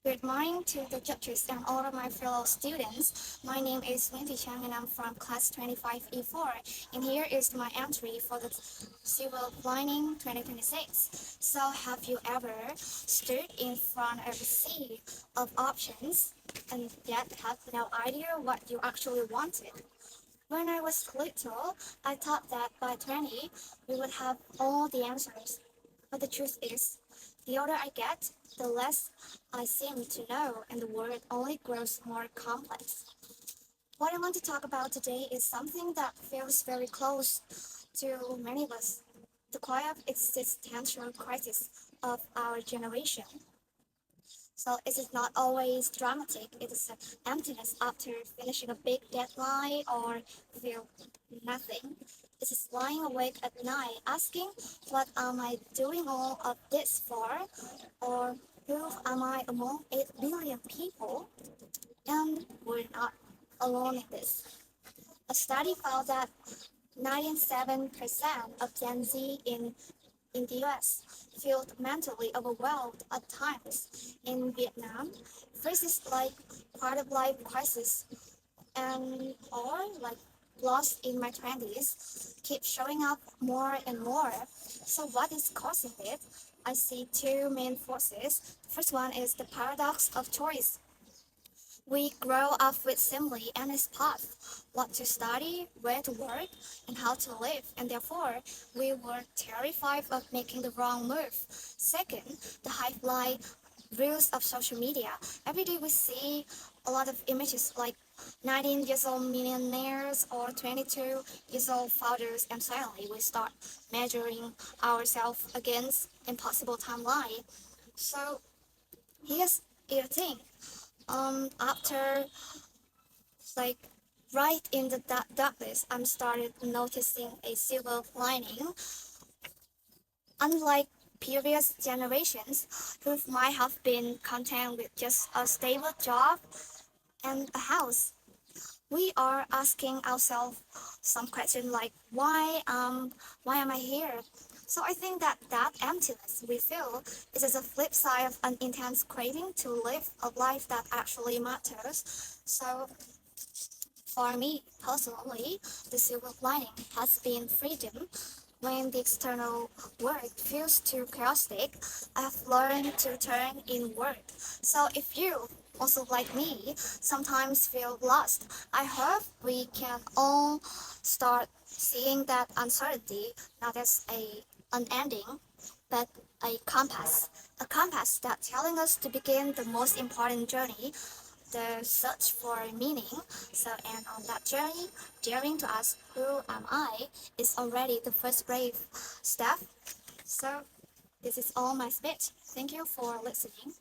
Good morning to the judges and all of my fellow students. My name is Trang and I'm from class 25E4. And here is my entry for the Civil Lining 2026. So have you ever stood in front of a sea of options and yet had no idea what you actually wanted? When I was little, I thought that by 20 we would have all the answers. But the truth is, the older I get, the less I seem to know, and the world only grows more complex. What I want to talk about today is something that feels very close to many of us, the quiet existential crisis of our generation. So it is not always dramatic. It is an emptiness after finishing a big deadline or feel nothing. It is lying awake at night asking, what am I doing all of this for? Or who am I among 8 billion people? And we're not alone in this. A study found that 97% of Gen Z in the US feel mentally overwhelmed at times. In Vietnam, phrases like part of life crisis and or like lost in my 20s keep showing up more and more. So what is causing it? I see two main forces. The first one is the paradox of choice. We grow up with simply endless paths, what to study, where to work, and how to live, and therefore we were terrified of making the wrong move. Second, the highlight reels of social media. Every day we see a lot of images like 19 years old millionaires or 22 years old founders, and suddenly we start measuring ourselves against impossible timeline. So here's the thing. After like right in the darkness, I'm started noticing a silver lining. Unlike previous generations who might have been content with just a stable job and a house, we are asking ourselves some question like why am I here? So I think that emptiness we feel is as a flip side of an intense craving to live a life that actually matters. So for me personally, the silver lining has been freedom. When the external world feels too chaotic, I've learned to turn inward. So if you also like me sometimes feel lost, I hope we can all start seeing that uncertainty not as a unending, but a compass that telling us to begin the most important journey, the search for meaning. So, and on that journey, daring to ask who am I is already the first brave step. So, this is all my speech. Thank you for listening.